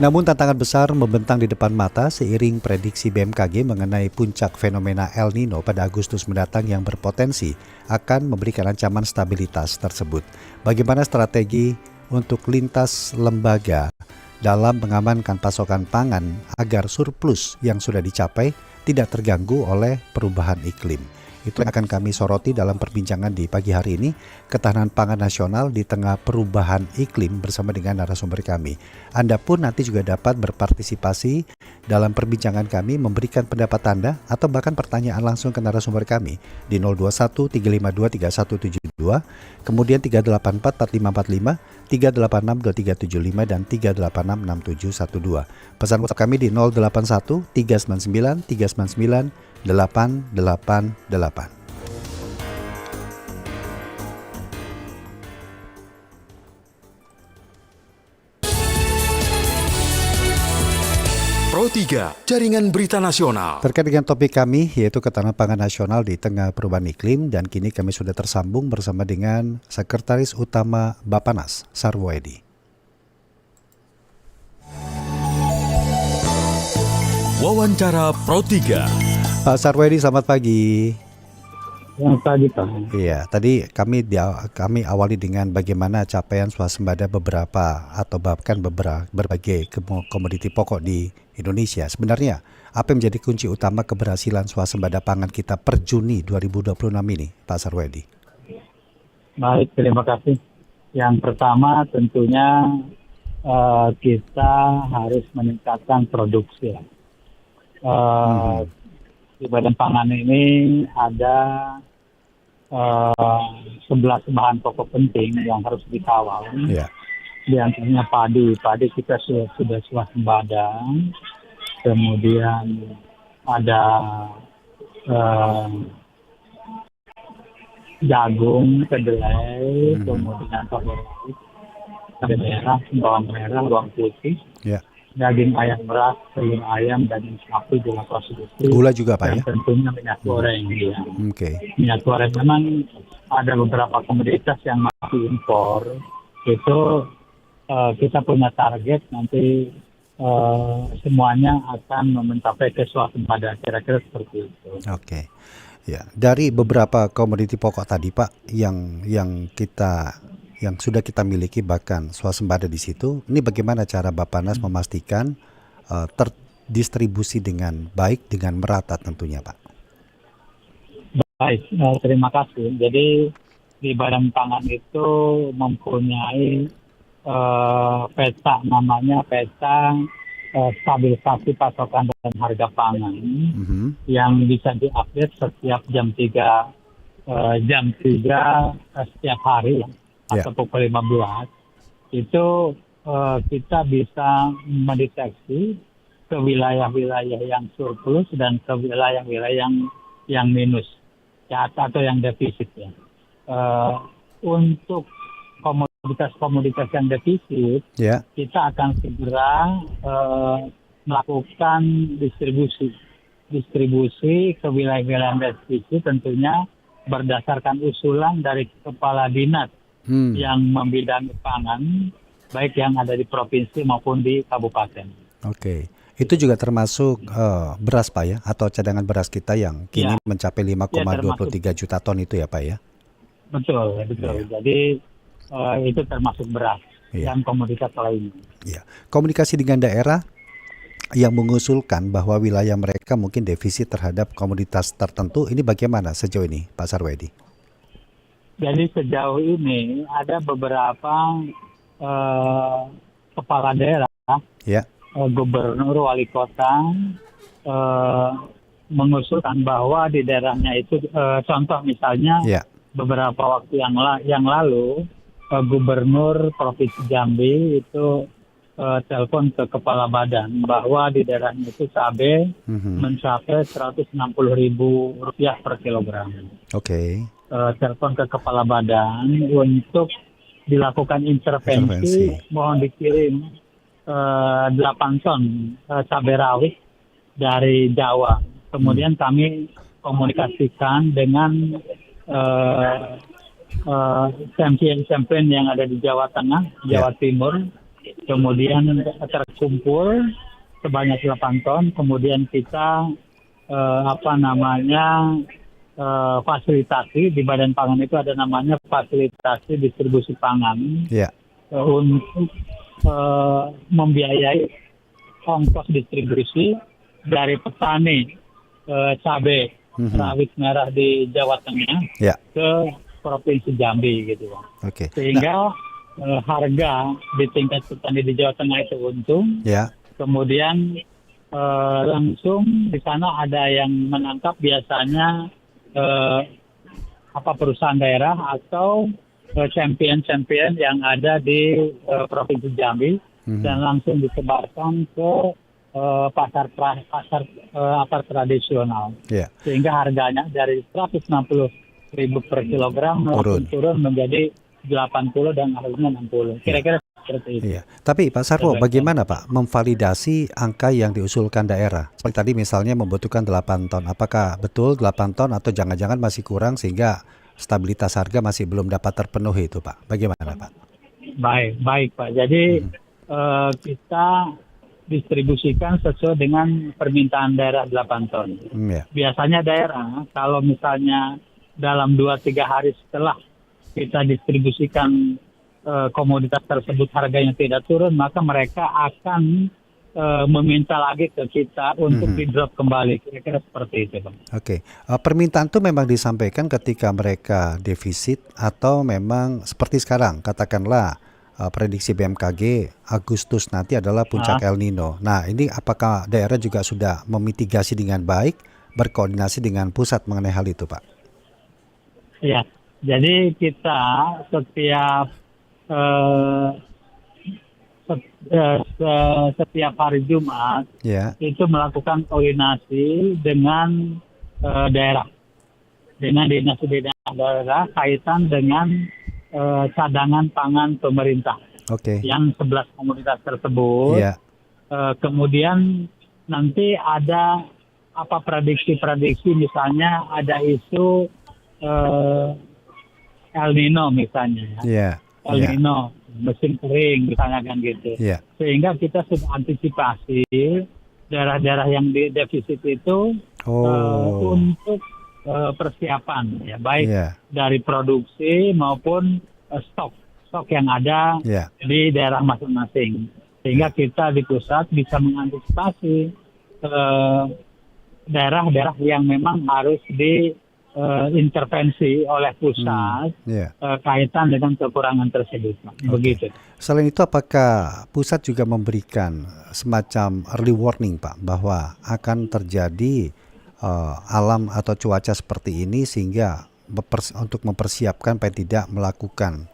Namun tantangan besar membentang di depan mata seiring prediksi BMKG mengenai puncak fenomena El Nino pada Agustus mendatang yang berpotensi akan memberikan ancaman stabilitas tersebut. Bagaimana strategi untuk lintas lembaga dalam mengamankan pasokan pangan agar surplus yang sudah dicapai tidak terganggu oleh perubahan iklim? Itu yang akan kami soroti dalam perbincangan di pagi hari ini, ketahanan pangan nasional di tengah perubahan iklim bersama dengan narasumber kami. Anda pun nanti juga dapat berpartisipasi dalam perbincangan kami, memberikan pendapat Anda atau bahkan pertanyaan langsung ke narasumber kami di 021 352 3172, kemudian 384 4545, 386 2375 dan 386 6712. Pesan WhatsApp kami di 081 399 399 888. Pro 3, Jaringan Berita Nasional. Terkait dengan topik kami, yaitu ketahanan pangan nasional di tengah perubahan iklim, dan kini kami sudah tersambung bersama dengan Sekretaris Utama Bappenas, Sarwoedi. Wawancara Pro 3. Pak Sarwoedi, selamat pagi. Selamat pagi, Pak. Iya, tadi kami awali dengan bagaimana capaian swasembada beberapa atau bahkan berbagai komoditi pokok di Indonesia. Sebenarnya, apa yang menjadi kunci utama keberhasilan swasembada pangan kita per Juni 2026 ini, Pak Sarwoedi? Baik, terima kasih. Yang pertama tentunya kita harus meningkatkan produksi. Di Badan Pangan ini ada 11 bahan pokok penting yang harus dikawal. Ya. Di antaranya padi. Padi kita sudah swasembada. Kemudian ada jagung, kedelai, kemudian cabai merah, bawang merah, bawang putih. Ya. Daging ayam beras, telur ayam, daging sapi juga konsumsi. Gula juga, Pak, ya? Dan tentunya minyak goreng. Ya. Oke. Minyak goreng memang ada beberapa komoditas yang masih impor. Itu kita punya target nanti semuanya akan mencapai keswasembadaan, kira-kira seperti itu. Oke. Ya, dari beberapa komoditi pokok tadi, Pak, yang sudah kita miliki bahkan swasembada di situ, ini bagaimana cara Bappenas memastikan terdistribusi dengan baik, dengan merata tentunya, Pak? Baik, terima kasih. Jadi di Badan Pangan itu mempunyai peta, namanya peta stabilisasi pasokan dan harga pangan, yang bisa diupdate setiap jam 3 setiap hari. Atau pukul 15, itu kita bisa mendeteksi ke wilayah-wilayah yang surplus dan ke wilayah-wilayah yang minus, ya, atau yang defisit. Ya. Untuk komoditas-komoditas yang defisit, kita akan segera melakukan distribusi ke wilayah-wilayah yang defisit, tentunya berdasarkan usulan dari kepala dinas yang membidangi pangan, baik yang ada di provinsi maupun di kabupaten. Oke, itu juga termasuk beras, Pak, ya, atau cadangan beras kita yang kini mencapai 5,23 juta ton itu ya, Pak, ya? Betul. Ya. Jadi itu termasuk beras dan komoditas lainnya. Ya. Komunikasi dengan daerah yang mengusulkan bahwa wilayah mereka mungkin defisit terhadap komoditas tertentu, ini bagaimana sejauh ini, Pak Sarwoedi? Jadi sejauh ini ada beberapa kepala daerah, gubernur, wali kota mengusulkan bahwa di daerahnya itu, contoh misalnya beberapa waktu yang lalu gubernur Provinsi Jambi itu telepon ke kepala badan bahwa di daerahnya itu cabai mencapai Rp160.000 per kilogram. Oke. Telepon ke kepala badan untuk dilakukan intervensi. Mohon dikirim 8 ton cabai rawit dari Jawa. Kemudian kami komunikasikan dengan champion yang ada di Jawa Tengah, Jawa Timur, kemudian terkumpul sebanyak 8 ton, kemudian kita fasilitasi di Badan Pangan itu ada namanya fasilitasi distribusi pangan untuk membiayai ongkos distribusi dari petani cabai rawit merah di Jawa Tengah ke Provinsi Jambi gitu Bang. Sehingga harga di tingkat petani di Jawa Tengah itu untung. Kemudian langsung di sana ada yang menangkap biasanya perusahaan daerah atau champion yang ada di Provinsi Jambi dan langsung disebarkan ke pasar tradisional. Sehingga harganya dari 160.000 per kilogram turun menjadi 80 dan akhirnya 60. Kira-kira seperti itu. Tapi Pak Sarwo, bagaimana Pak memvalidasi angka yang diusulkan daerah? Seperti tadi misalnya membutuhkan 8 ton. Apakah betul 8 ton atau jangan-jangan masih kurang sehingga stabilitas harga masih belum dapat terpenuhi itu Pak? Bagaimana Pak? Baik Pak. Jadi kita distribusikan sesuai dengan permintaan daerah 8 ton. Biasanya daerah kalau misalnya dalam 2-3 hari setelah kita distribusikan komoditas tersebut harganya tidak turun, maka mereka akan meminta lagi ke kita untuk di-drop kembali. Kira-kira seperti itu Bang. Permintaan itu memang disampaikan ketika mereka defisit atau memang seperti sekarang, katakanlah prediksi BMKG Agustus nanti adalah puncak El Nino. Nah, ini apakah daerah juga sudah memitigasi dengan baik, berkoordinasi dengan pusat mengenai hal itu, Pak? Ya, jadi kita setiap hari Jumat itu melakukan koordinasi dengan daerah, dengan dinas daerah kaitan dengan cadangan pangan pemerintah yang 11 komoditas tersebut. Kemudian nanti ada prediksi misalnya ada isu El Nino misalnya, El Nino musim kering misalnya kan gitu. Sehingga kita sudah antisipasi daerah-daerah yang di defisit itu untuk persiapan baik dari produksi maupun stok yang ada di daerah masing-masing, sehingga kita di pusat bisa mengantisipasi daerah-daerah yang memang harus diintervensi oleh pusat kaitan dengan kekurangan tersebut. Begitu. Selain itu, apakah pusat juga memberikan semacam early warning Pak bahwa akan terjadi alam atau cuaca seperti ini sehingga untuk mempersiapkan supaya tidak melakukan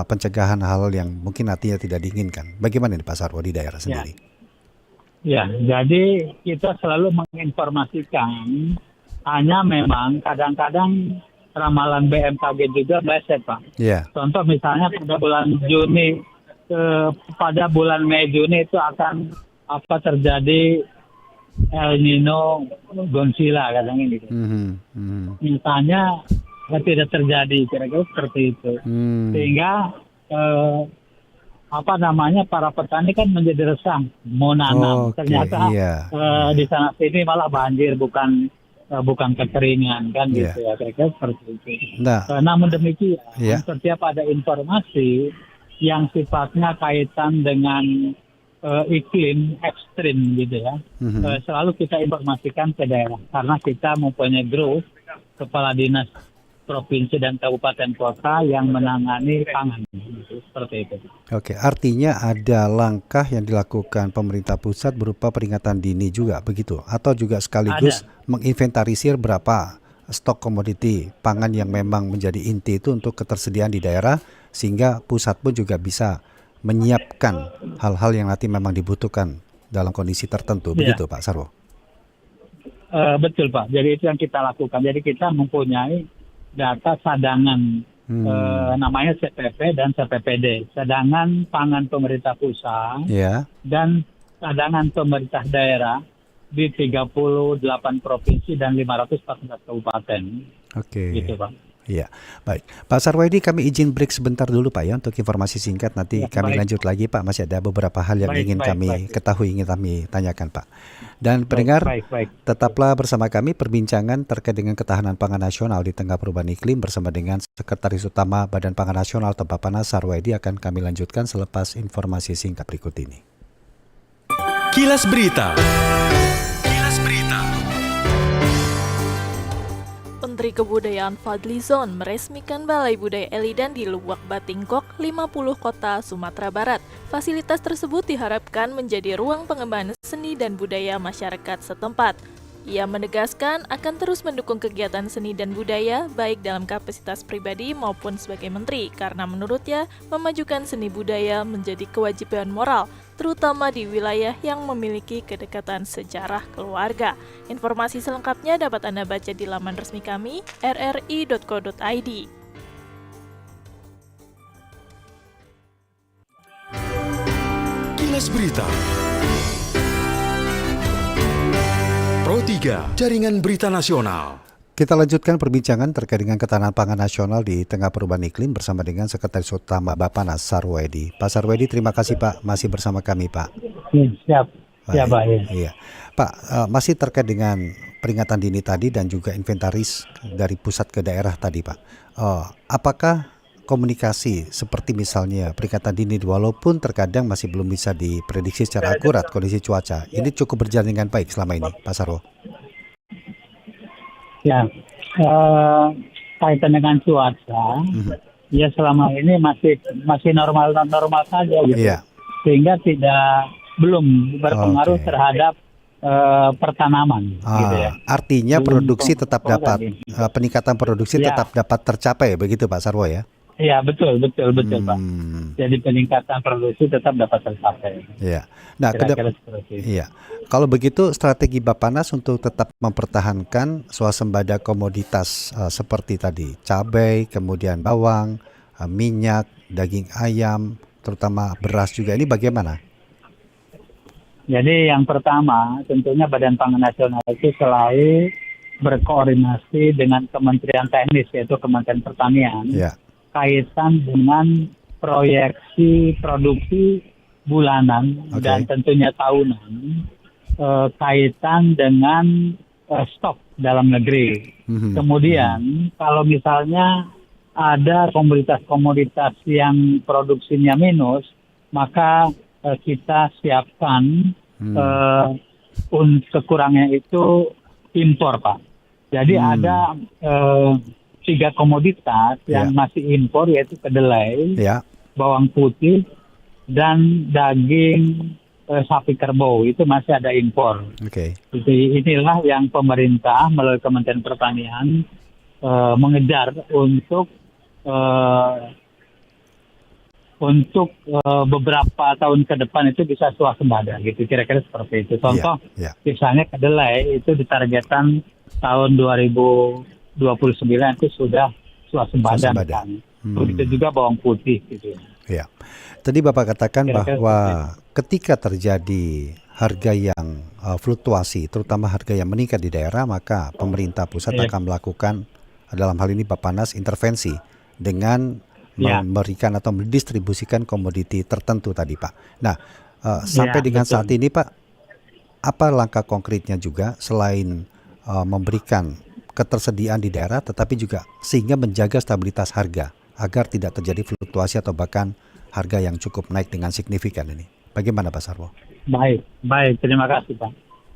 pencegahan hal yang mungkin nantinya tidak diinginkan? Bagaimana nih Pak Sarwo di daerah sendiri? Jadi kita selalu menginformasikan, hanya memang kadang-kadang ramalan BMKG juga meleset Pak. Contoh misalnya pada bulan Mei Juni itu akan terjadi El Nino Godzilla kadang ini. Misalnya tidak terjadi, kira-kira seperti itu. Sehingga para petani kan menjadi resah mau nanam. Ternyata di sana sini malah banjir, bukan kekeringan kan gitu ya, kira-kira seperti itu. Namun demikian setiap ada informasi yang sifatnya kaitan dengan iklim ekstrim gitu ya, selalu kita informasikan ke daerah karena kita mempunyai grup kepala dinas provinsi dan kabupaten kota yang menangani pangan gitu, seperti itu. Artinya ada langkah yang dilakukan pemerintah pusat berupa peringatan dini juga begitu, atau juga sekaligus menginventarisir berapa stok komoditi pangan yang memang menjadi inti itu untuk ketersediaan di daerah, sehingga pusat pun juga bisa menyiapkan hal-hal yang nanti memang dibutuhkan dalam kondisi tertentu, begitu Pak Sarwo? Betul Pak, jadi itu yang kita lakukan. Jadi kita mempunyai data cadangan, namanya CPP dan CPPD, cadangan pangan pemerintah pusat dan cadangan pemerintah daerah di 38 provinsi dan 514 kabupaten. Gitu Pak. Iya, baik. Pak Sarwedi, kami izin break sebentar dulu Pak ya untuk informasi singkat. Nanti kami lanjut lagi Pak. Masih ada beberapa hal yang ingin kami ketahui, ingin kami tanyakan Pak. Dan pendengar, tetaplah bersama kami perbincangan terkait dengan ketahanan pangan nasional di tengah perubahan iklim bersama dengan Sekretaris Utama Badan Pangan Nasional atau Bappenas Sarwedi akan kami lanjutkan selepas informasi singkat berikut ini. Kilas Berita. Kilas Berita. Menteri Kebudayaan Fadlizon meresmikan Balai Budaya Elidan di Luwak Batingkok, 50 Kota, Sumatera Barat. Fasilitas tersebut diharapkan menjadi ruang pengembangan seni dan budaya masyarakat setempat. Ia menegaskan akan terus mendukung kegiatan seni dan budaya baik dalam kapasitas pribadi maupun sebagai menteri karena menurutnya memajukan seni budaya menjadi kewajiban moral terutama di wilayah yang memiliki kedekatan sejarah keluarga. Informasi selengkapnya dapat Anda baca di laman resmi kami rri.co.id. Kilas Berita. Pro 3, Jaringan Berita Nasional. Kita lanjutkan perbincangan terkait dengan ketahanan pangan nasional di tengah perubahan iklim bersama dengan Sekretaris Utama Bappenas Sarwedi. Pak Sarwedi, terima kasih Pak masih bersama kami Pak. Siap Pak. Iya. Pak, masih terkait dengan peringatan dini tadi dan juga inventaris dari pusat ke daerah tadi Pak. Apakah komunikasi seperti misalnya peringatan dini walaupun terkadang masih belum bisa diprediksi secara akurat kondisi cuaca, ini cukup berjalan dengan baik selama ini Pak Sarwo? Ya, kaitan dengan cuaca, ya selama ini masih normal saja gitu, sehingga belum berpengaruh terhadap pertanaman. Gitu ya. Artinya produksi tetap dapat peningkatan produksi tetap dapat tercapai begitu Pak Sarwo ya? Iya betul Pak. Jadi peningkatan produksi tetap dapat tercapai. Iya. Nah, kalau begitu strategi Bappenas untuk tetap mempertahankan swasembada komoditas seperti tadi cabai, kemudian bawang, minyak, daging ayam, terutama beras juga ini bagaimana? Jadi yang pertama tentunya Badan Pangan Nasional itu selalu berkoordinasi dengan Kementerian Teknis yaitu Kementerian Pertanian. Kaitan dengan proyeksi produksi bulanan dan tentunya tahunan, kaitan dengan stok dalam negeri. Kemudian kalau misalnya ada komoditas-komoditas yang produksinya minus, maka kita siapkan kekurangnya itu impor Pak. Jadi ada 3 komoditas yang masih impor yaitu kedelai, bawang putih, dan daging sapi kerbau itu masih ada impor. Jadi inilah yang pemerintah melalui Kementerian Pertanian mengejar untuk beberapa tahun ke depan itu bisa swasembada gitu, kira-kira seperti itu. Contoh, misalnya kedelai itu ditargetkan tahun 2029 itu sudah swasembada. Begitu juga bawang putih gitu. Ya. Tadi Bapak katakan bahwa ketika terjadi harga yang fluktuasi, terutama harga yang meningkat di daerah, maka pemerintah pusat akan melakukan dalam hal ini Bappenas intervensi dengan memberikan atau mendistribusikan komoditi tertentu tadi Pak. Nah, sampai dengan saat ini Pak, apa langkah konkretnya juga selain memberikan ketersediaan di daerah tetapi juga sehingga menjaga stabilitas harga agar tidak terjadi fluktuasi atau bahkan harga yang cukup naik dengan signifikan ini. Bagaimana Pak Sarwo? Baik, terima kasih Pak.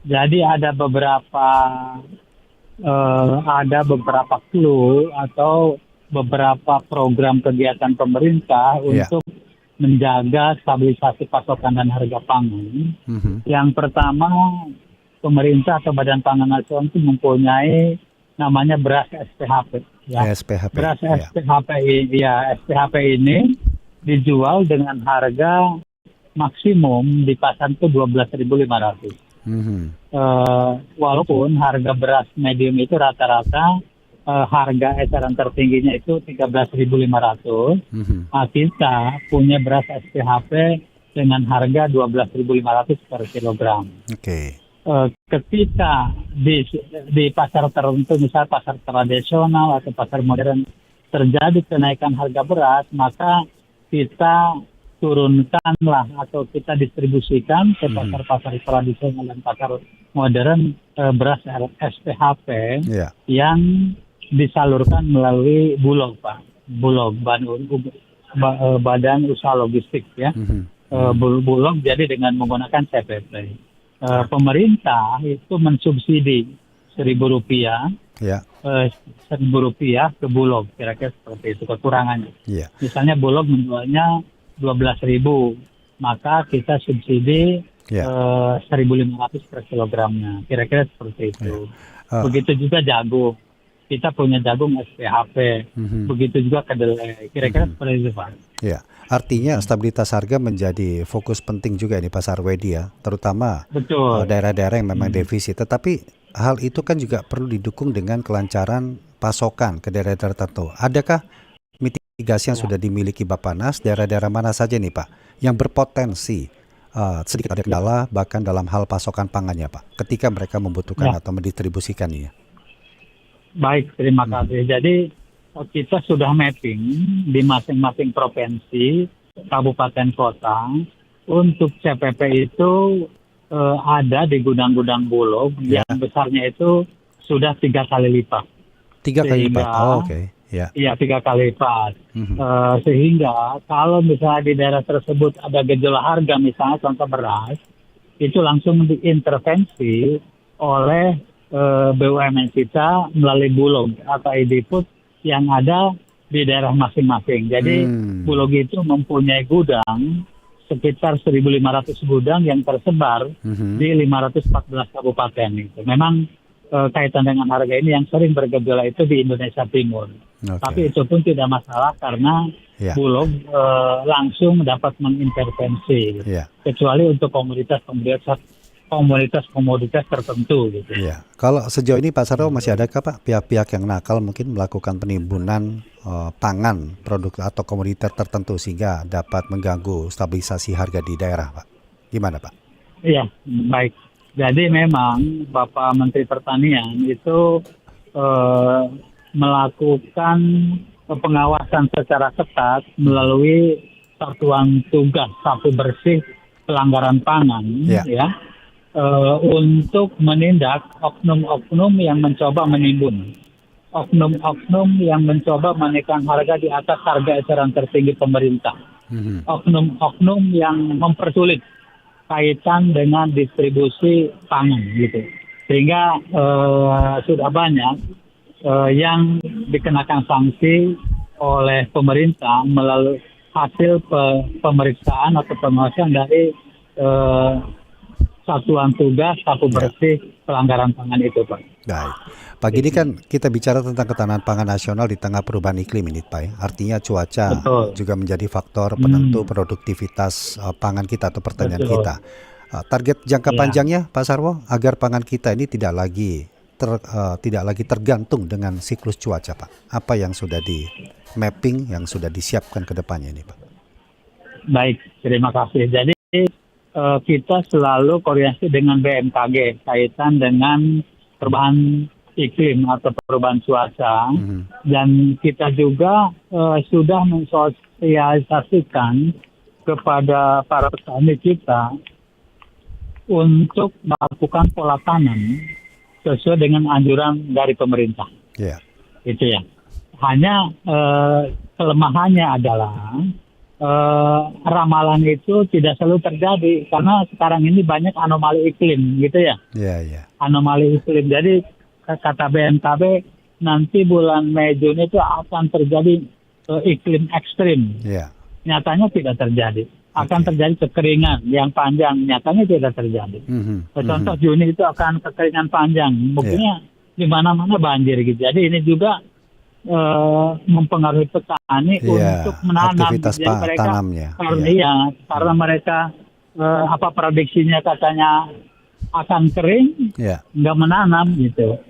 Jadi ada beberapa clue atau beberapa program kegiatan pemerintah untuk menjaga stabilisasi pasokan dan harga pangan. Yang pertama, pemerintah atau Badan Pangan Nasional itu mempunyai namanya beras SPHP. Beras SPHP ini dijual dengan harga maksimum di pasar itu 12.500. Walaupun harga beras medium itu rata-rata harga eceran tertingginya itu 13.500. Kita punya beras SPHP dengan harga 12.500 per kilogram. Ketika di pasar tertentu, misal pasar tradisional atau pasar modern, terjadi kenaikan harga beras, maka kita turunkanlah atau kita distribusikan ke pasar-pasar tradisional dan pasar modern beras SPHP yang disalurkan melalui Bulog, Pak. Bulog, Badan Usaha Logistik ya. Bulog jadi dengan menggunakan CPP. Pemerintah itu mensubsidi Rp1.000 Rp1.000 ke Bulog, kira-kira seperti itu kekurangannya. Misalnya Bulog menjualnya 12.000, maka kita subsidi 1.500 per kilogramnya, kira-kira seperti itu. Begitu juga jagung, kita punya jagung SPHP, begitu juga kedelai, kira-kira seperti itu, Pak. Ya, artinya stabilitas harga menjadi fokus penting juga ini Pak Sarwedi ya, terutama daerah-daerah yang memang defisit. Tetapi hal itu kan juga perlu didukung dengan kelancaran pasokan ke daerah-daerah tertentu. Adakah mitigasi yang sudah dimiliki Bappenas, daerah-daerah mana saja nih Pak, yang berpotensi sedikit ada kendala bahkan dalam hal pasokan pangannya Pak, ketika mereka membutuhkan atau mendistribusikannya? Baik, terima kasih. Jadi kita sudah mapping di masing-masing provinsi, kabupaten kota, untuk CPP itu ada di gudang-gudang Bulog yang besarnya itu sudah 3 kali lipat. 3 kali lipat, Iya, 3 kali lipat. Sehingga kalau misalnya di daerah tersebut ada gejolak harga, misalnya contoh beras, itu langsung diintervensi oleh BUMN kita melalui Bulog atau Idiput yang ada di daerah masing-masing. Jadi Bulog itu mempunyai gudang sekitar 1.500 gudang yang tersebar di 514 kabupaten itu. Memang kaitan dengan harga ini yang sering bergejolak itu di Indonesia Timur. Tapi itu pun tidak masalah karena Bulog langsung dapat mengintervensi, kecuali untuk komoditas tertentu gitu. Kalau sejauh ini Pak Sarwo masih adakah Pak pihak-pihak yang nakal mungkin melakukan penimbunan pangan produk atau komoditas tertentu sehingga dapat mengganggu stabilisasi harga di daerah Pak? Gimana Pak? Iya, baik. Jadi memang Bapak Menteri Pertanian itu melakukan pengawasan secara ketat melalui Satuan Tugas Sapu Bersih Pelanggaran Pangan untuk menindak oknum-oknum yang mencoba menimbun, oknum-oknum yang mencoba menaikkan harga di atas harga eceran tertinggi pemerintah, oknum-oknum yang mempersulit kaitan dengan distribusi pangan gitu, sehingga sudah banyak yang dikenakan sanksi oleh pemerintah melalui hasil pemeriksaan atau pengawasan dari Satuan Tugas Sapu Bersih Pelanggaran Pangan itu, Pak. Baik. Pagi ini kan kita bicara tentang ketahanan pangan nasional di tengah perubahan iklim ini, Pak. Artinya cuaca juga menjadi faktor penentu produktivitas pangan kita atau pertanian kita. Target jangka panjangnya, Pak Sarwo, agar pangan kita ini tidak lagi tergantung dengan siklus cuaca, Pak. Apa yang sudah di mapping, yang sudah disiapkan ke depannya ini, Pak? Baik, terima kasih. Jadi kita selalu koordinasi dengan BMKG kaitan dengan perubahan iklim atau perubahan cuaca, dan kita juga sudah mensosialisasikan kepada para petani kita untuk melakukan pola tanam sesuai dengan anjuran dari pemerintah. Itu ya. Hanya kelemahannya adalah ramalan itu tidak selalu terjadi karena sekarang ini banyak anomali iklim gitu ya. Anomali iklim. Jadi kata BMKG nanti bulan Mei Juni itu akan terjadi iklim ekstrim. Nyatanya tidak terjadi. Akan terjadi kekeringan yang panjang. Nyatanya tidak terjadi. Contoh Juni itu akan kekeringan panjang. Buktinya di mana-mana banjir gitu. Jadi ini juga mempengaruhi petani untuk menanam aktivitas tanamnya. Karena mereka prediksinya katanya akan kering, nggak menanam gitu.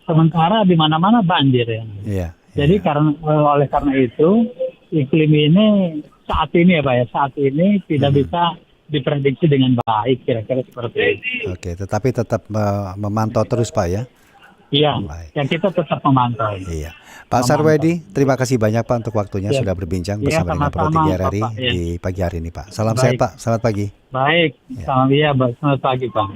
Sementara di mana-mana banjir ya. Jadi oleh karena itu iklim ini saat ini ya Pak ya, saat ini tidak bisa diprediksi dengan baik, kira-kira seperti itu. Oke, tetapi tetap memantau terus Pak ya. Iya, Baik. ya kita tetap memantau. Iya. Pak Sarwedi, terima kasih banyak Pak untuk waktunya Ya. sudah berbincang Ya, bersama dengan Pro sama-sama, 3 RRI Bapak, ya. di pagi hari ini Pak. Salam Baik. sehat Pak, selamat pagi. Baik, Ya. selamat pagi Pak.